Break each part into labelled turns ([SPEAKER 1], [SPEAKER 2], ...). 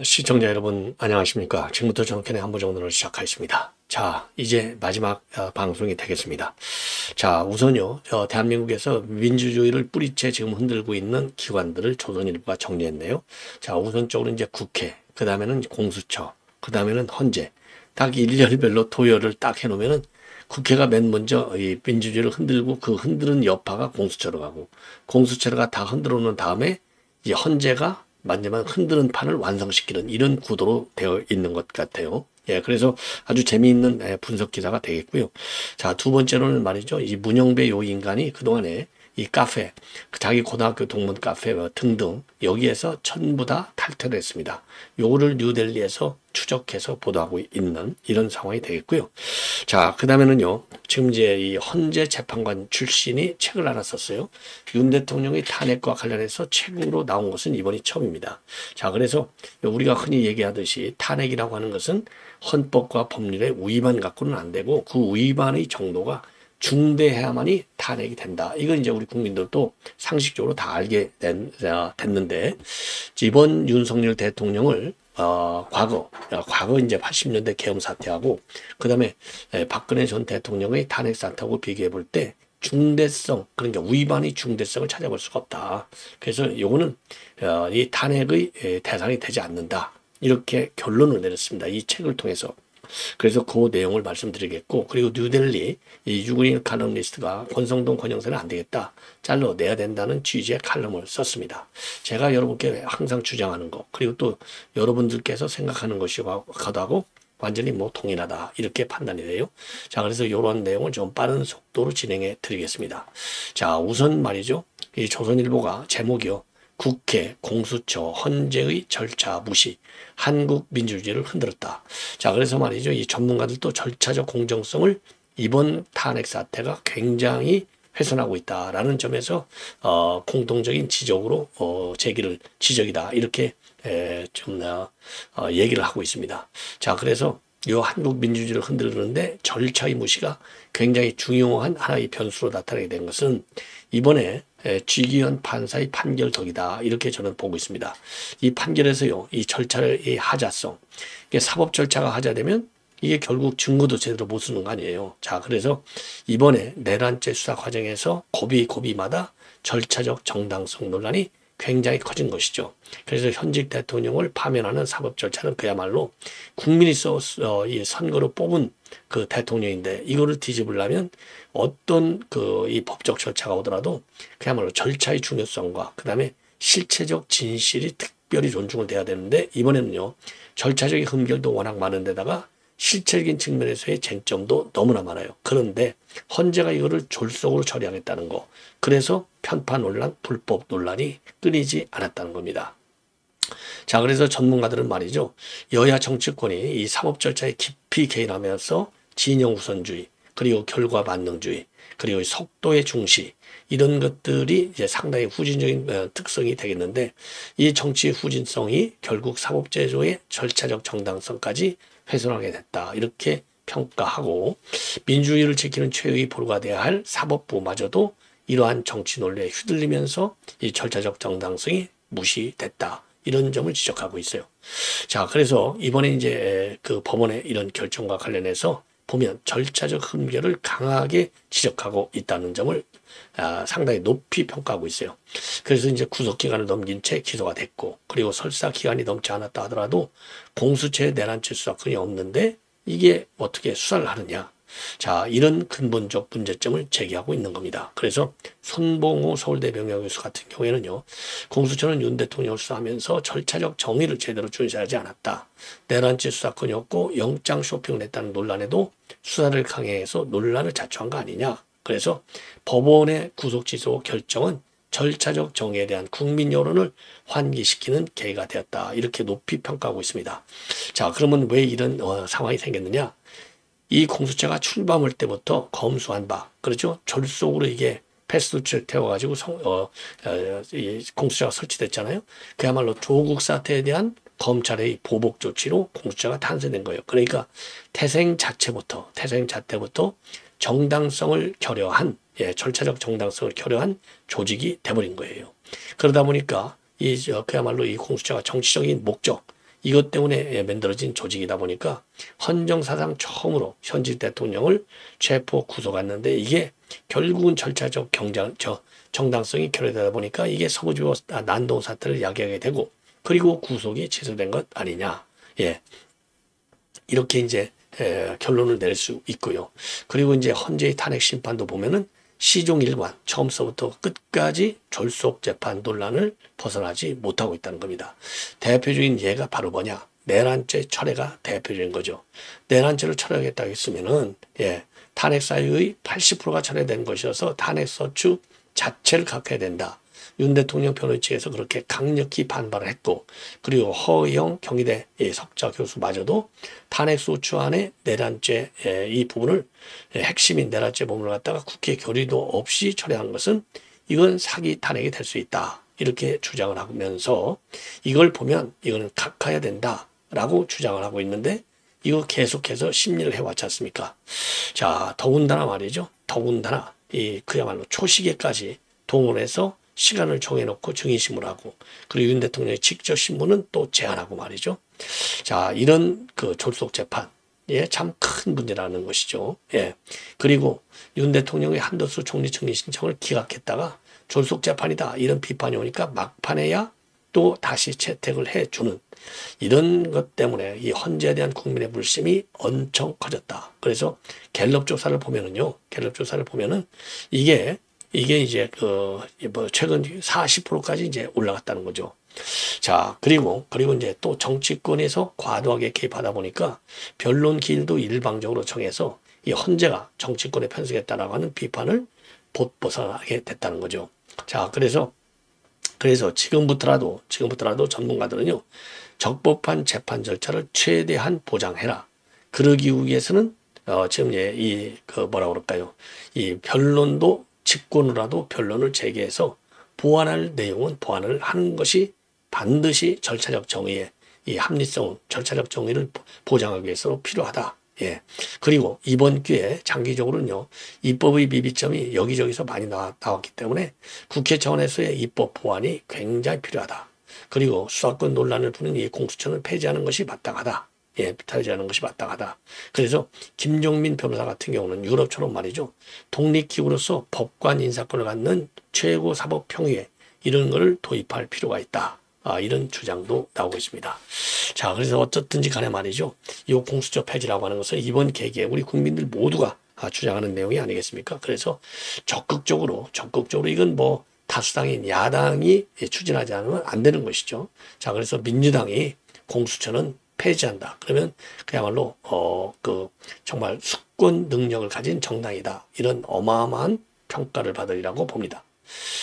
[SPEAKER 1] 시청자 여러분 안녕하십니까. 지금부터 정권의 한보정론을 시작하겠습니다. 자, 이제 마지막 방송이 되겠습니다. 자, 우선요, 대한민국에서 민주주의를 뿌리째 지금 흔들고 있는 기관들을 조선일보가 정리했네요. 자, 우선적으로 이제 국회, 그 다음에는 공수처, 그 다음에는 헌재, 딱 일렬별로 도열을 딱 해놓으면은 국회가 맨 먼저 이 민주주의를 흔들고 그 흔드는 여파가 공수처로 가고, 공수처가 다 흔들어 놓은 다음에 이 헌재가 만약에 흔드는 판을 완성시키는 이런 구도로 되어 있는 것 같아요. 예, 그래서 아주 재미있는 분석 기사가 되겠고요. 자, 두 번째로는 말이죠. 이 문영배 요 인간이 그동안에 이 카페, 자기 고등학교 동문 카페 등등 여기에서 전부 다 탈퇴를 했습니다. 요거를 뉴델리에서 추적해서 보도하고 있는 이런 상황이 되겠고요. 자, 그 다음에는요. 지금 이제 이 헌재 재판관 출신이 책을 하나 썼어요. 윤 대통령의 탄핵과 관련해서 책으로 나온 것은 이번이 처음입니다. 자, 그래서 우리가 흔히 얘기하듯이 탄핵이라고 하는 것은 헌법과 법률의 위반 갖고는 안 되고 그 위반의 정도가 중대해야만이 탄핵이 된다. 이건 이제 우리 국민들도 상식적으로 다 알게 됐는데 이번 윤석열 대통령을 과거 이제 80년대 계엄 사태하고 그 다음에 박근혜 전 대통령의 탄핵 사태하고 비교해 볼 때 중대성, 그러니까 위반의 중대성을 찾아볼 수가 없다. 그래서 요거는 이 탄핵의 대상이 되지 않는다. 이렇게 결론을 내렸습니다. 이 책을 통해서. 그래서 그 내용을 말씀드리겠고, 그리고 뉴델리 이 유그린 칼럼니스트가 권성동 권영세는 안 되겠다, 잘라내야 된다는 취지의 칼럼을 썼습니다. 제가 여러분께 항상 주장하는 거, 그리고 또 여러분들께서 생각하는 것이기도 하고 완전히 뭐 동일하다 이렇게 판단이 돼요. 자, 그래서 이런 내용을 좀 빠른 속도로 진행해 드리겠습니다. 자, 우선 말이죠. 이 조선일보가 제목이요. 국회, 공수처, 헌재의 절차 무시, 한국 민주주의를 흔들었다. 자, 그래서 말이죠. 이 전문가들도 절차적 공정성을 이번 탄핵 사태가 굉장히 훼손하고 있다라는 점에서 공통적인 지적으로 지적이다 이렇게 좀 얘기를 하고 있습니다. 자, 그래서 요 한국 민주주의를 흔들는데 절차의 무시가 굉장히 중요한 하나의 변수로 나타나게 된 것은 이번에 쥐기현 판사의 판결 덕이다 이렇게 저는 보고 있습니다. 이 판결에서요, 이 절차의 이 하자성, 이게 사법 절차가 하자되면 이게 결국 증거도 제대로 못 쓰는 거 아니에요. 자, 그래서 이번에 내란죄 수사 과정에서 고비마다 절차적 정당성 논란이 굉장히 커진 것이죠. 그래서 현직 대통령을 파면하는 사법 절차는 그야말로 국민이 이 선거로 뽑은 그 대통령인데 이거를 뒤집으려면 어떤 이 법적 절차가 오더라도 그야말로 절차의 중요성과 그 다음에 실체적 진실이 특별히 존중을 돼야 되는데 이번에는요, 절차적인 흠결도 워낙 많은 데다가 실체적인 측면에서의 쟁점도 너무나 많아요. 그런데 헌재가 이거를 졸속으로 처리하겠다는 거. 그래서 편파 논란, 불법 논란이 끊이지 않았다는 겁니다. 자, 그래서 전문가들은 말이죠. 여야 정치권이 이 사법 절차에 깊이 개인하면서 진영 우선주의, 그리고 결과 반영주의, 그리고 속도의 중시, 이런 것들이 이제 상당히 후진적인 특성이 되겠는데 이 정치 후진성이 결국 사법제도의 절차적 정당성까지 훼손하게 됐다. 이렇게 평가하고 민주주의를 지키는 최후의 보루가 되어야 할 사법부마저도 이러한 정치 논리에 휘둘리면서 이 절차적 정당성이 무시됐다. 이런 점을 지적하고 있어요. 자, 그래서 이번에 이제 그 법원의 이런 결정과 관련해서 보면 절차적 흠결을 강하게 지적하고 있다는 점을 상당히 높이 평가하고 있어요. 그래서 이제 구속기간을 넘긴 채 기소가 됐고, 그리고 설사 기간이 넘지 않았다 하더라도 공수처의 내란죄 수사권이 없는데 이게 어떻게 수사를 하느냐. 자, 이런 근본적 문제점을 제기하고 있는 겁니다. 그래서 손봉호 서울대 명예교수 같은 경우에는요, 공수처는 윤 대통령을 수사하면서 절차적 정의를 제대로 준수하지 않았다. 내란죄 수사권이 없고 영장 쇼핑을 했다는 논란에도 수사를 강행해서 논란을 자초한 거 아니냐. 그래서 법원의 구속 취소 결정은 절차적 정의에 대한 국민 여론을 환기시키는 계기가 되었다. 이렇게 높이 평가하고 있습니다. 자, 그러면 왜 이런 상황이 생겼느냐? 이 공수처가 출범할 때부터 검수한 바, 그렇죠? 졸속으로 이게 패스트트랙 태워가지고 이 공수처가 설치됐잖아요. 그야말로 조국 사태에 대한 검찰의 보복 조치로 공수처가 탄생된 거예요. 그러니까 태생 자체부터 정당성을 결여한, 절차적 정당성을 결여한 조직이 돼버린 거예요. 그러다 보니까 그야말로 이 공수처가 정치적인 목적, 이것 때문에 만들어진 조직이다 보니까 헌정사상 처음으로 현직 대통령을 체포 구속했는데 이게 결국은 절차적 정당성이 결여되다 보니까 이게 서부지법 난동 사태를 야기하게 되고 그리고 구속이 취소된 것 아니냐. 예. 이렇게 이제 결론을 낼 수 있고요. 그리고 이제 헌재의 탄핵 심판도 보면은 시종일관 처음서부터 끝까지 졸속 재판 논란을 벗어나지 못하고 있다는 겁니다. 대표적인 예가 바로 뭐냐? 내란죄 철회가 대표적인 거죠. 내란죄를 철회하겠다고 했으면은 탄핵 사유의 80%가 철회된 것이어서 탄핵 소추 자체를 각해야 된다. 윤 대통령 변호인 측에서 그렇게 강력히 반발을 했고 그리고 허영 경희대 석좌 교수마저도 탄핵 소추 안에 내란죄 이 부분을 핵심인 내란죄 부분을 갖다가 국회 결의도 없이 철회한 것은 이건 사기 탄핵이 될 수 있다. 이렇게 주장을 하면서 이걸 보면 이거는 각하해야 된다라고 주장을 하고 있는데 이거 계속해서 심리를 해왔지 않습니까? 자, 더군다나 말이죠. 더군다나 그야말로 초시계까지 동원해서 시간을 정해놓고 증인신문을 하고 그리고 윤 대통령의 직접 신문은 또 제한하고 말이죠. 자, 이런 그 졸속 재판 참 큰 문제라는 것이죠. 그리고 윤 대통령의 한도수 총리 증인 신청을 기각했다가 졸속 재판이다 이런 비판이 오니까 막판에야 또 다시 채택을 해주는 이런 것 때문에 이 헌재에 대한 국민의 불심이 엄청 커졌다. 그래서 갤럽 조사를 보면은요. 갤럽 조사를 보면은 이게 이제 최근 40%까지 이제 올라갔다는 거죠. 자, 그리고 이제 또 정치권에서 과도하게 개입하다 보니까 변론 기일도 일방적으로 정해서 이 헌재가 정치권의 편승했다라고 하는 비판을 벗어나게 됐다는 거죠. 자, 그래서 지금부터라도 전문가들은요, 적법한 재판 절차를 최대한 보장해라. 그러기 위해서는 지금 뭐라 그럴까요? 이 변론도 직권으로라도 변론을 제기해서 보완할 내용은 보완을 하는 것이 반드시 절차적 정의의 이 합리성, 절차적 정의를 보장하기 위해서 필요하다. 그리고 이번 기회에 장기적으로는요, 입법의 미비점이 여기저기서 많이 나왔기 때문에 국회 차원에서의 입법 보완이 굉장히 필요하다. 그리고 수사권 논란을 푸는 이 공수처를 폐지하는 것이 마땅하다. 폐지하는 것이 마땅하다. 그래서 김종민 변호사 같은 경우는 유럽처럼 말이죠. 독립기구로서 법관 인사권을 갖는 최고사법평의회 이런 걸 도입할 필요가 있다. 이런 주장도 나오고 있습니다. 자, 그래서 어쨌든지 간에 말이죠. 이 공수처 폐지라고 하는 것은 이번 계기에 우리 국민들 모두가 주장하는 내용이 아니겠습니까? 그래서 적극적으로 이건 뭐 다수당인 야당이 추진하지 않으면 안 되는 것이죠. 자, 그래서 민주당이 공수처는 폐지한다. 그러면 그야말로 정말 수권 능력을 가진 정당이다. 이런 어마어마한 평가를 받으리라고 봅니다.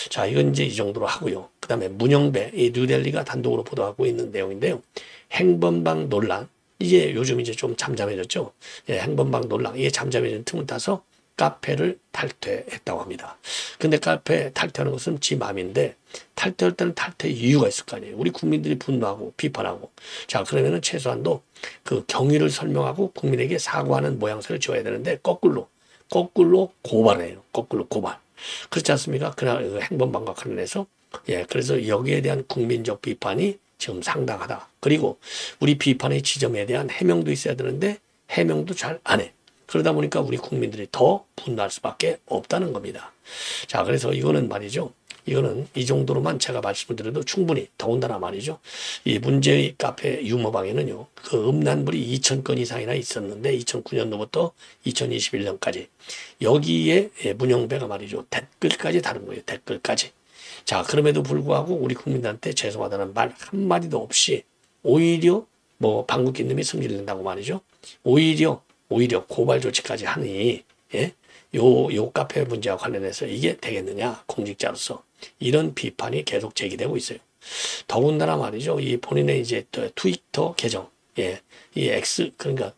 [SPEAKER 1] 자, 이건 이제 이 정도로 하고요. 그 다음에 문영배, 이 뉴델리가 단독으로 보도하고 있는 내용인데요. 행범방 논란, 이게 요즘 이제 좀 잠잠해졌죠. 행범방 논란, 이게 잠잠해진 틈을 타서 카페를 탈퇴했다고 합니다. 근데 카페 탈퇴하는 것은 지 마음인데 탈퇴할 때는 탈퇴 이유가 있을 거 아니에요. 우리 국민들이 분노하고 비판하고. 자, 그러면은 최소한도 그 경위를 설명하고 국민에게 사과하는 모양새를 지어야 되는데 거꾸로 고발해요. 거꾸로 고발. 그렇지 않습니까? 그날 행범방과 관련해서 그래서 여기에 대한 국민적 비판이 지금 상당하다. 그리고 우리 비판의 지점에 대한 해명도 있어야 되는데 해명도 잘 안 해. 그러다 보니까 우리 국민들이 더 분노할 수밖에 없다는 겁니다. 자, 그래서 이거는 말이죠. 이거는 이 정도로만 제가 말씀을 드려도 충분히 더군다나 말이죠. 이 문제의 카페 유머방에는요. 그 음란물이 2,000건 이상이나 있었는데 2009년도부터 2021년까지 여기에 문영배가 말이죠. 댓글까지 다른 거예요. 댓글까지. 자, 그럼에도 불구하고 우리 국민들한테 죄송하다는 말 한마디도 없이 오히려 뭐 방귀 낀 놈이 승질낸다고 말이죠. 오히려 고발 조치까지 하니 요 카페 문제와 관련해서 이게 되겠느냐 공직자로서 이런 비판이 계속 제기되고 있어요. 더군다나 말이죠. 이 본인의 이제 트위터 계정 이 X 그러니까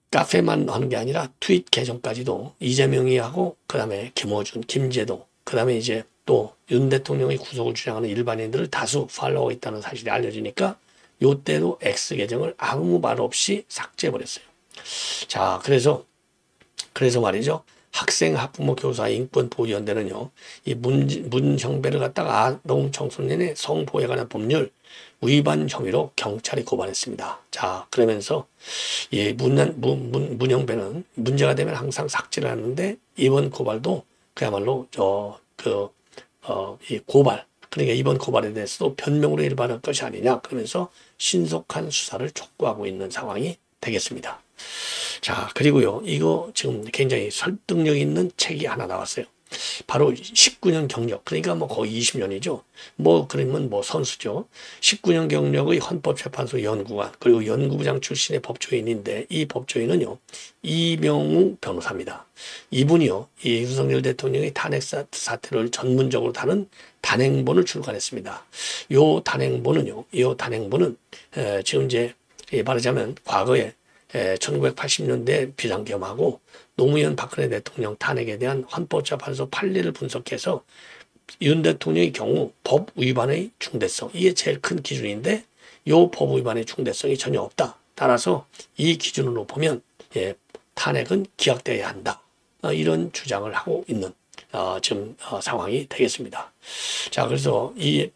[SPEAKER 1] 카페만 하는 게 아니라 트윗 계정까지도 이재명이 하고 그다음에 김어준, 김재동 그다음에 이제 또 윤 대통령의 구속을 주장하는 일반인들을 다수 팔로우하고 있다는 사실이 알려지니까 요때도 X 계정을 아무 말 없이 삭제해버렸어요. 자, 그래서 말이죠. 학생, 학부모, 교사, 인권보호연대는요, 이 문형배를 갖다가 아동 청소년의 성보호에 관한 법률 위반 혐의로 경찰이 고발했습니다. 자, 그러면서 이 문형배는 문제가 되면 항상 삭제를 하는데 이번 고발도 그야말로 이 고발, 그러니까 이번 고발에 대해서도 변명으로 일반할 것이 아니냐, 그러면서 신속한 수사를 촉구하고 있는 상황이 되겠습니다. 자, 그리고요, 이거 지금 굉장히 설득력 있는 책이 하나 나왔어요. 바로 19년 경력, 그러니까 뭐 거의 20년이죠. 뭐 그러면 뭐 선수죠. 19년 경력의 헌법재판소 연구관, 그리고 연구부장 출신의 법조인인데, 이 법조인은요, 이명웅 변호사입니다. 이분이요, 이 윤석열 대통령의 탄핵 사태를 전문적으로 다룬 단행본을 출간했습니다. 요 단행본은 지금 이제 말하자면 과거에 1980년대 비상계엄하고 노무현 박근혜 대통령 탄핵에 대한 헌법재판소 판례를 분석해서 윤 대통령의 경우 법 위반의 중대성, 이게 제일 큰 기준인데 이 법 위반의 중대성이 전혀 없다. 따라서 이 기준으로 보면 탄핵은 기각되어야 한다. 이런 주장을 하고 있는 지금 상황이 되겠습니다. 자, 그래서 이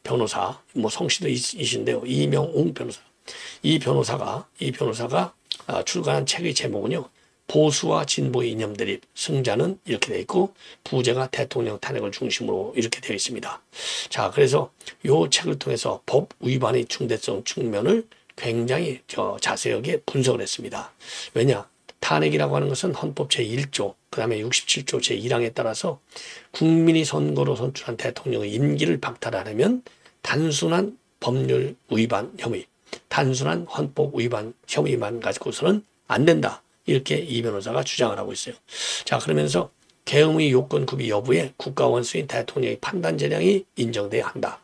[SPEAKER 1] 변호사, 뭐 성씨도 이신데요, 이명웅 변호사. 이 변호사가 출간한 책의 제목은요, 보수와 진보의 이념 대립, 승자는 이렇게 되어 있고 부제가 대통령 탄핵을 중심으로 이렇게 되어 있습니다. 자, 그래서 이 책을 통해서 법 위반의 중대성 측면을 굉장히 자세하게 분석을 했습니다. 왜냐? 탄핵이라고 하는 것은 헌법 제1조, 그 다음에 67조 제1항에 따라서 국민이 선거로 선출한 대통령의 임기를 박탈하려면 단순한 법률 위반 혐의, 단순한 헌법 위반 혐의만 가지고서는 안 된다. 이렇게 이 변호사가 주장을 하고 있어요. 자, 그러면서 계엄의 요건 구비 여부에 국가 원수인 대통령의 판단 재량이 인정돼야 한다.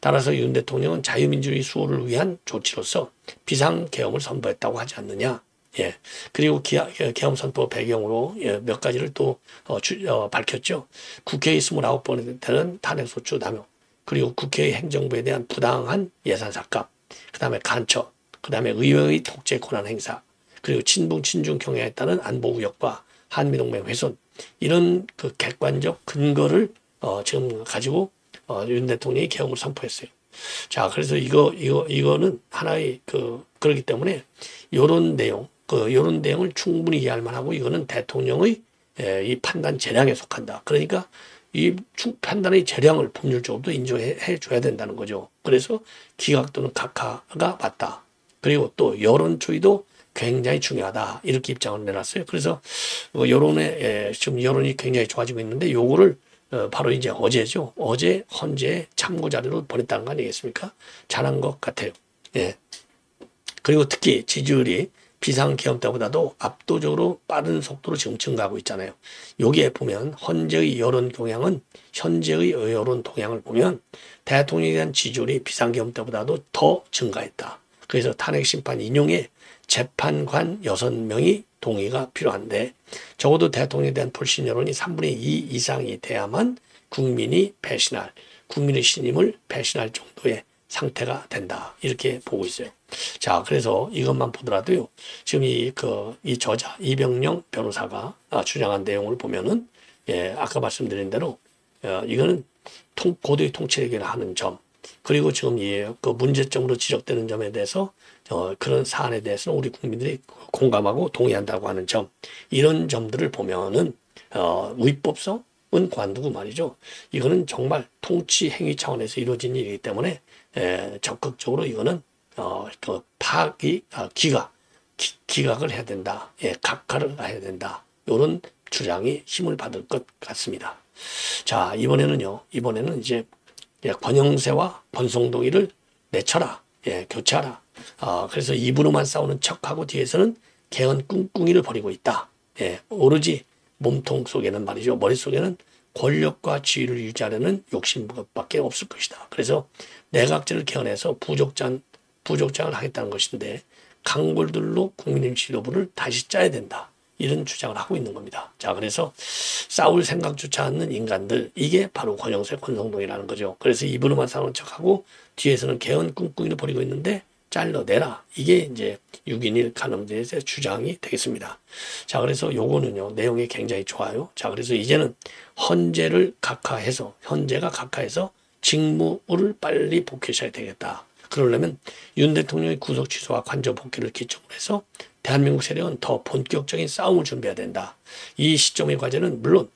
[SPEAKER 1] 따라서 윤 대통령은 자유민주주의 수호를 위한 조치로서 비상계엄을 선포했다고 하지 않느냐. 예. 그리고 계엄 선포 배경으로 몇 가지를 또 밝혔죠. 국회의 29번에 되는 탄핵소추 남용, 그리고 국회의 행정부에 대한 부당한 예산 삭감, 그 다음에 간첩, 그 다음에 의회의 독재 권한 행사, 그리고 친북 친중 경향에 따른 안보 우역과 한미동맹 훼손, 이런 그 객관적 근거를 지금 가지고 윤 대통령이 계엄을 선포했어요. 자, 그래서 이거는 하나의 그렇기 때문에 요런 내용을 충분히 이해할 만하고, 이거는 대통령의 이 판단 재량에 속한다. 그러니까 이 판단의 재량을 법률적으로도 인정해 줘야 된다는 거죠. 그래서 기각 또는 각하가 맞다. 그리고 또 여론주의도 굉장히 중요하다. 이렇게 입장을 내놨어요. 그래서 지금 여론이 굉장히 좋아지고 있는데, 요거를 바로 이제 어제죠. 어제 헌재에 참고 자료로 보냈다는 거 아니겠습니까? 잘한 것 같아요. 예. 그리고 특히 지지율이 비상계엄 때보다도 압도적으로 빠른 속도로 지금 증가하고 있잖아요. 여기에 보면 현재의 여론 동향을 보면 대통령에 대한 지지율이 비상계엄 때보다도 더 증가했다. 그래서 탄핵심판 인용에 재판관 6명이 동의가 필요한데, 적어도 대통령에 대한 불신 여론이 3분의 2 이상이 돼야만 국민의 신임을 배신할 정도의 상태가 된다. 이렇게 보고 있어요. 자, 그래서 이것만 보더라도요, 지금 이 저자 이병영 변호사가 주장한 내용을 보면은, 아까 말씀드린 대로 이거는 고도의 통치력을 하는 점, 그리고 지금 그 문제점으로 지적되는 점에 대해서 그런 사안에 대해서는 우리 국민들이 공감하고 동의한다고 하는 점, 이런 점들을 보면은 위법성은 관두고 말이죠. 이거는 정말 통치 행위 차원에서 이루어진 일이기 때문에 적극적으로 이거는 기각을 해야 된다. 각하를 해야 된다. 이런 주장이 힘을 받을 것 같습니다. 자, 이번에는 이제 권영세와 권성동이를 내쳐라. 교체하라. 그래서 입으로만 싸우는 척하고 뒤에서는 개헌 꿍꿍이를 벌이고 있다. 오로지 몸통 속에는 말이죠. 머릿속에는 권력과 지위를 유지하려는 욕심밖에 없을 것이다. 그래서 내각제를 개헌해서 부족장을 하겠다는 것인데, 강골들로 국민의힘 지도부를 다시 짜야 된다. 이런 주장을 하고 있는 겁니다. 자, 그래서 싸울 생각조차 않는 인간들, 이게 바로 권영세, 권성동이라는 거죠. 그래서 입으로만 싸우는 척하고 뒤에서는 개헌 꿍꿍이를 벌이고 있는데, 잘라내라. 이게 이제 6.21 칼럼들의 주장이 되겠습니다. 자, 그래서 요거는요, 내용이 굉장히 좋아요. 자, 그래서 이제는 헌재가 각하해서 직무를 빨리 복귀하셔야 되겠다. 그러려면 윤 대통령의 구속 취소와 관저 복귀를 기점으로 해서 대한민국 세력은 더 본격적인 싸움을 준비해야 된다. 이 시점의 과제는 물론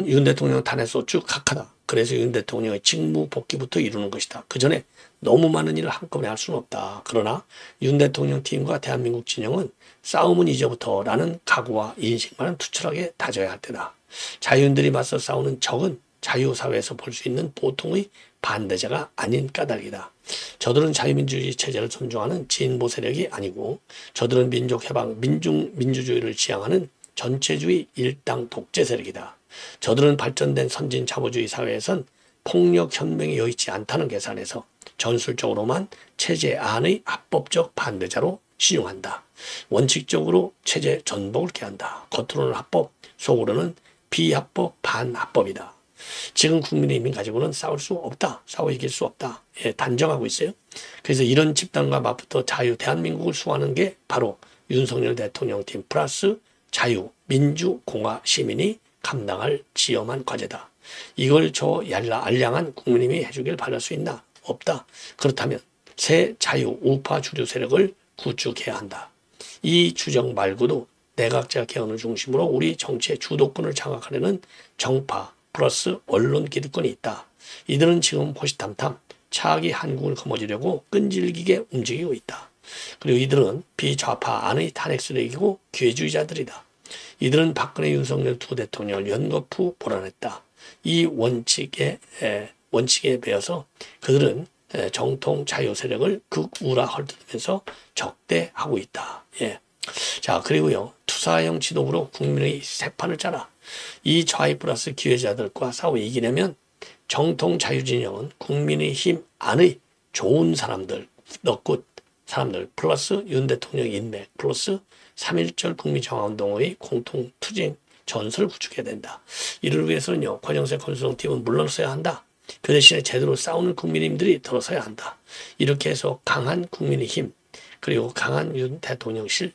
[SPEAKER 1] 윤 대통령 탄핵 소추 각하다. 그래서 윤 대통령의 직무 복귀부터 이루는 것이다. 그 전에 너무 많은 일을 한꺼번에 할 수는 없다. 그러나 윤 대통령 팀과 대한민국 진영은 싸움은 이제부터라는 각오와 인식만은 투철하게 다져야 할 때다. 자유인들이 맞서 싸우는 적은 자유사회에서 볼 수 있는 보통의 반대자가 아닌 까닭이다. 저들은 자유민주주의 체제를 존중하는 진보 세력이 아니고 저들은 민족해방, 민주주의를 지향하는 전체주의 일당 독재 세력이다. 저들은 발전된 선진 자본주의 사회에선 폭력 현명이 여의치 않다는 계산에서 전술적으로만 체제 안의 합법적 반대자로 신용한다. 원칙적으로 체제 전복을 깨한다. 겉으로는 합법, 속으로는 비합법, 반합법이다. 지금 국민의힘 가지고는 싸울 수 없다. 싸워 이길 수 없다. 예, 단정하고 있어요. 그래서 이런 집단과 맞붙어 대한민국을 수호하는 게 바로 윤석열 대통령 팀 플러스 자유, 민주, 공화, 시민이 감당할 지엄한 과제다. 이걸 저 알량한 국민의힘이 해주길 바랄 수 있나? 없다. 그렇다면 새 자유, 우파 주류 세력을 구축해야 한다. 이 주정 말고도 내각제 개헌을 중심으로 우리 정치의 주도권을 장악하려는 정파 플러스 언론 기득권이 있다. 이들은 지금 호시탐탐 차기 한국을 거머쥐려고 끈질기게 움직이고 있다. 그리고 이들은 비좌파 안의 탄핵 쓰레기고 기회주의자들이다. 이들은 박근혜 윤석열 두 대통령을 연거푸 보란했다. 이 원칙에 배어서 그들은 정통 자유 세력을 극우라 헐뜯으면서 적대하고 있다. 예. 자, 그리고요, 투사형 지도부로 국민의 새 판을 짜라. 이 좌익 플러스 기회자들과 싸워 이기려면 정통 자유진영은 국민의힘 안의 좋은 사람들, 너굿 사람들 플러스 윤 대통령 인맥 플러스 3.1절 국민정화운동의 공통 투쟁 전설을 구축해야 된다. 이를 위해서는요, 권영세 건설팀은 물러서야 한다. 그 대신에 제대로 싸우는 국민의힘들이 들어서야 한다. 이렇게 해서 강한 국민의힘 그리고 강한 윤 대통령실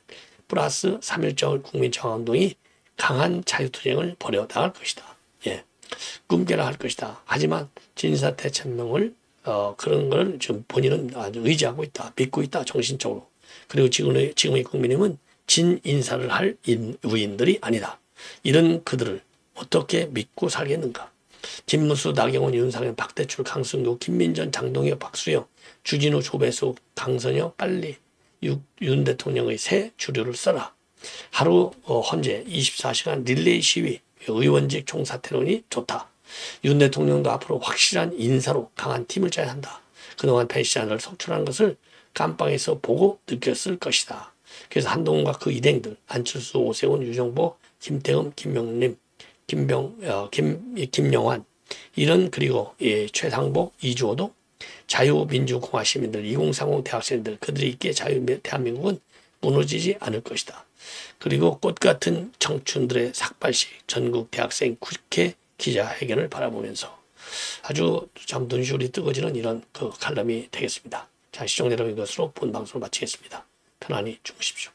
[SPEAKER 1] 플러스 3.1절 국민정화운동이 강한 자유투쟁을 벌여나갈 것이다. 예. 꿈깨라 할 것이다. 하지만 진사태천명을 그런 걸 좀 본인은 아주 의지하고 있다. 믿고 있다. 정신적으로. 그리고 지금의 국민의힘은 진인사를 할 우인들이 아니다. 이런 그들을 어떻게 믿고 살겠는가. 김문수, 나경원, 윤상현, 박대출, 강승규, 김민전, 장동혁, 박수영, 주진우, 조배수, 강선영 빨리 윤 대통령의 새 주류를 써라. 하루 헌재 24시간 릴레이 시위, 의원직 총사퇴론이 좋다. 윤 대통령도 앞으로 확실한 인사로 강한 팀을 짜야 한다. 그동안 배시안을 속출한 것을 깜빵에서 보고 느꼈을 것이다. 그래서 한동훈과 그 일행들, 안철수, 오세훈, 유정보, 김태흠, 김명림, 김영환, 이런 그리고 최상복, 이주호도 자유민주공화 시민들, 2030 대학생들, 그들이 있기에 대한민국은 무너지지 않을 것이다. 그리고 꽃같은 청춘들의 삭발식 전국 대학생 국회 기자회견을 바라보면서 아주 참 눈시울이 뜨거지는 이런 그 칼럼이 되겠습니다. 자, 시청자 여러분, 이것으로 본 방송을 마치겠습니다. 편안히 주무십시오.